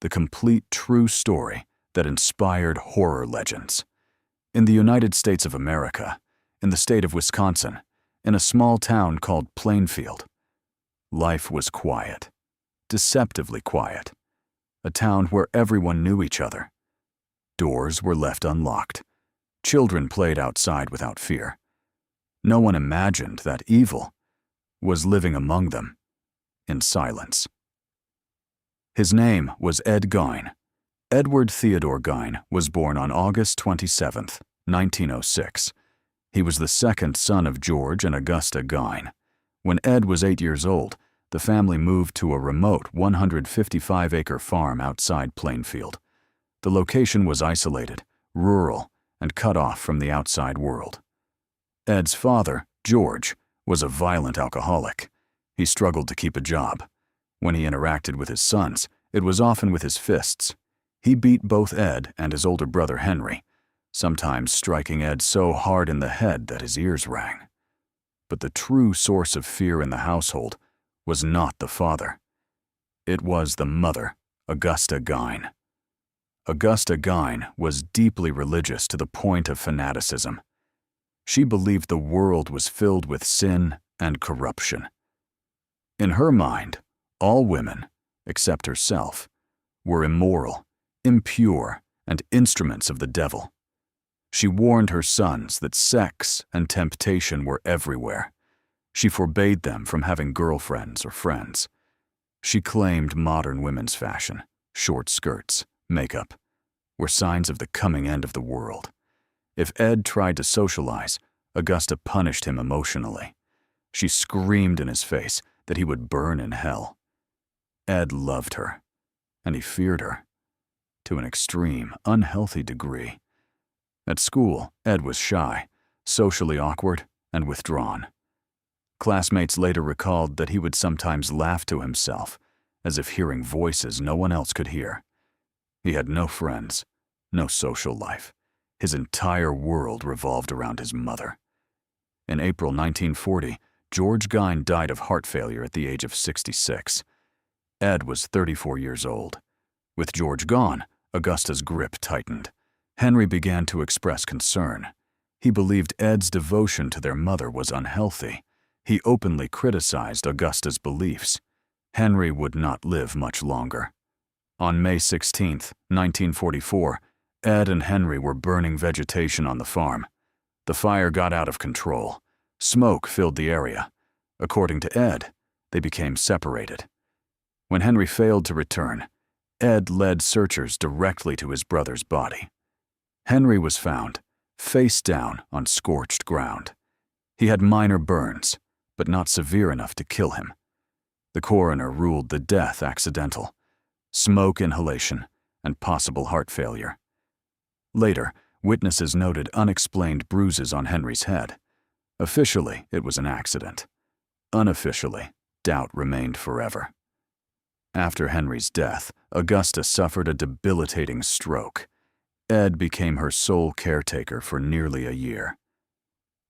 the complete true story that inspired horror legends. In the United States of America, in the state of Wisconsin, in a small town called Plainfield, life was quiet, deceptively quiet. A town where everyone knew each other. Doors were left unlocked. Children played outside without fear. No one imagined that evil was living among them in silence. His name was Ed Gein. Edward Theodore Gein was born on August 27, 1906. He was the second son of George and Augusta Gein. When Ed was 8 years old, the family moved to a remote 155-acre farm outside Plainfield. The location was isolated, rural, and cut off from the outside world. Ed's father, George, was a violent alcoholic. He struggled to keep a job. When he interacted with his sons, it was often with his fists. He beat both Ed and his older brother Henry, sometimes striking Ed so hard in the head that his ears rang. But the true source of fear in the household was not the father. It was the mother, Augusta Gein. Augusta Gein was deeply religious to the point of fanaticism. She believed the world was filled with sin and corruption. In her mind, all women, except herself, were immoral, impure, and instruments of the devil. She warned her sons that sex and temptation were everywhere. She forbade them from having girlfriends or friends. She claimed modern women's fashion, short skirts, makeup, were signs of the coming end of the world. If Ed tried to socialize, Augusta punished him emotionally. She screamed in his face that he would burn in hell. Ed loved her, and he feared her, to an extreme, unhealthy degree. At school, Ed was shy, socially awkward, and withdrawn. Classmates later recalled that he would sometimes laugh to himself, as if hearing voices no one else could hear. He had no friends, no social life. His entire world revolved around his mother. In April 1940, George Gein died of heart failure at the age of 66. Ed was 34 years old. With George gone, Augusta's grip tightened. Henry began to express concern. He believed Ed's devotion to their mother was unhealthy. He openly criticized Augusta's beliefs. Henry would not live much longer. On May 16, 1944, Ed and Henry were burning vegetation on the farm. The fire got out of control. Smoke filled the area. According to Ed, they became separated. When Henry failed to return, Ed led searchers directly to his brother's body. Henry was found, face down on scorched ground. He had minor burns, but not severe enough to kill him. The coroner ruled the death accidental, smoke inhalation, and possible heart failure. Later, witnesses noted unexplained bruises on Henry's head. Officially, it was an accident. Unofficially, doubt remained forever. After Henry's death, Augusta suffered a debilitating stroke. Ed became her sole caretaker for nearly a year.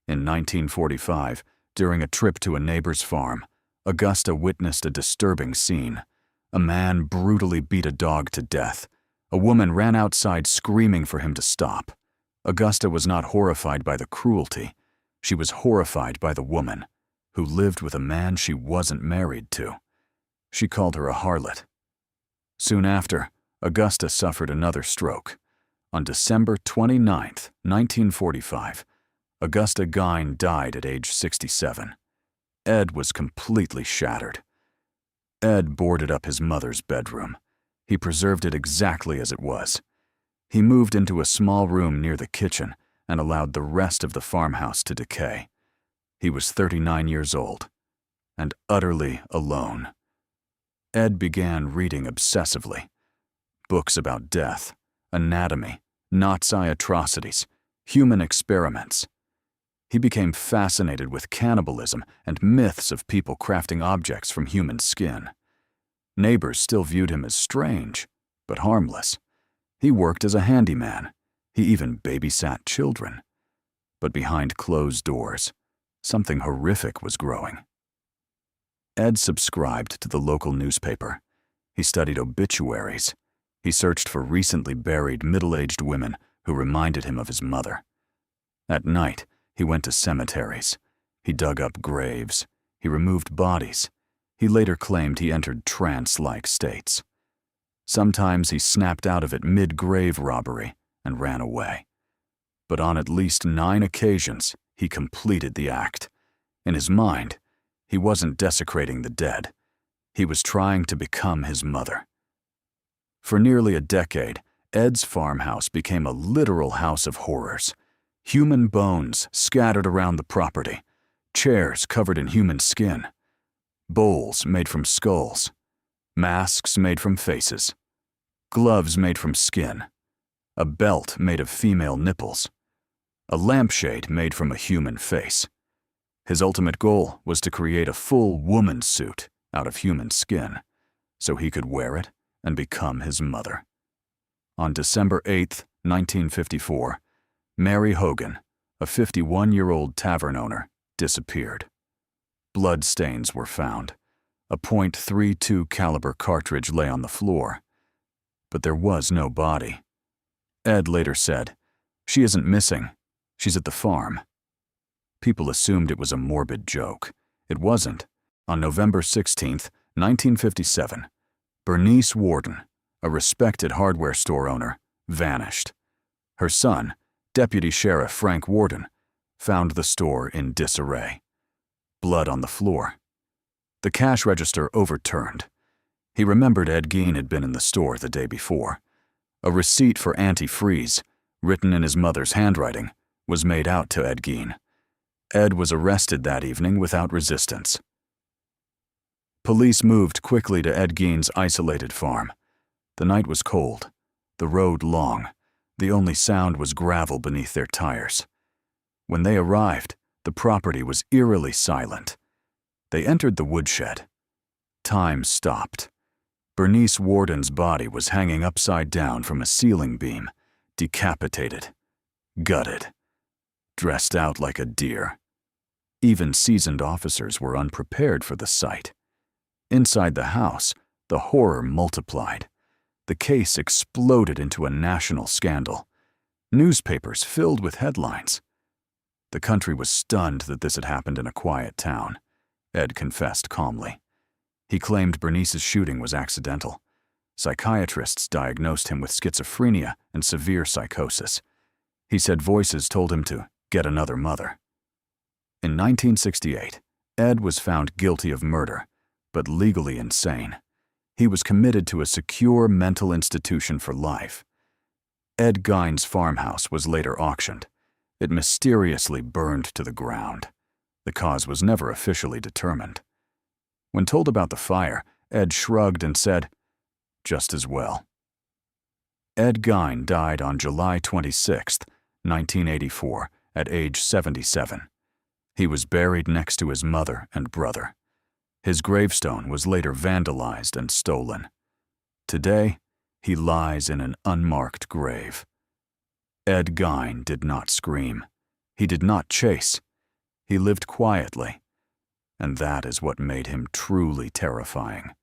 In 1945, during a trip to a neighbor's farm, Augusta witnessed a disturbing scene. A man brutally beat a dog to death. A woman ran outside screaming for him to stop. Augusta was not horrified by the cruelty. She was horrified by the woman, who lived with a man she wasn't married to. She called her a harlot. Soon after, Augusta suffered another stroke. On December 29, 1945, Augusta Gein died at age 67. Ed was completely shattered. Ed boarded up his mother's bedroom. He preserved it exactly as it was. He moved into a small room near the kitchen and allowed the rest of the farmhouse to decay. He was 39 years old and utterly alone. Ed began reading obsessively. Books about death, anatomy, Nazi atrocities, human experiments. He became fascinated with cannibalism and myths of people crafting objects from human skin. Neighbors still viewed him as strange, but harmless. He worked as a handyman. He even babysat children. But behind closed doors, something horrific was growing. Ed subscribed to the local newspaper. He studied obituaries. He searched for recently buried middle-aged women who reminded him of his mother. At night, he went to cemeteries. He dug up graves. He removed bodies. He later claimed he entered trance-like states. Sometimes he snapped out of it mid-grave robbery and ran away. But on at least 9 occasions, he completed the act. In his mind, he wasn't desecrating the dead. He was trying to become his mother. For nearly a decade, Ed's farmhouse became a literal house of horrors. Human bones scattered around the property, chairs covered in human skin, bowls made from skulls, masks made from faces, gloves made from skin, a belt made of female nipples, a lampshade made from a human face. His ultimate goal was to create a full woman suit out of human skin, so he could wear it and become his mother. On December 8, 1954, Mary Hogan, a 51-year-old tavern owner, disappeared. Blood stains were found. A .32 caliber cartridge lay on the floor. But there was no body. Ed later said, "She isn't missing. She's at the farm." People assumed it was a morbid joke. It wasn't. On November 16, 1957, Bernice Warden, a respected hardware store owner, vanished. Her son, Deputy Sheriff Frank Warden, found the store in disarray. Blood on the floor. The cash register overturned. He remembered Ed Gein had been in the store the day before. A receipt for antifreeze, written in his mother's handwriting, was made out to Ed Gein. Ed was arrested that evening without resistance. Police moved quickly to Ed Gein's isolated farm. The night was cold, the road long. The only sound was gravel beneath their tires. When they arrived, the property was eerily silent. They entered the woodshed. Time stopped. Bernice Warden's body was hanging upside down from a ceiling beam, decapitated, gutted, dressed out like a deer. Even seasoned officers were unprepared for the sight. Inside the house, the horror multiplied. The case exploded into a national scandal. Newspapers filled with headlines. The country was stunned that this had happened in a quiet town. Ed confessed calmly. He claimed Bernice's shooting was accidental. Psychiatrists diagnosed him with schizophrenia and severe psychosis. He said voices told him to get another mother. In 1968, Ed was found guilty of murder, but legally insane. He was committed to a secure mental institution for life. Ed Gein's farmhouse was later auctioned. It mysteriously burned to the ground. The cause was never officially determined. When told about the fire, Ed shrugged and said, "Just as well." Ed Gein died on July 26, 1984, at age 77. He was buried next to his mother and brother. His gravestone was later vandalized and stolen. Today, he lies in an unmarked grave. Ed Gein did not scream. He did not chase. He lived quietly. And that is what made him truly terrifying.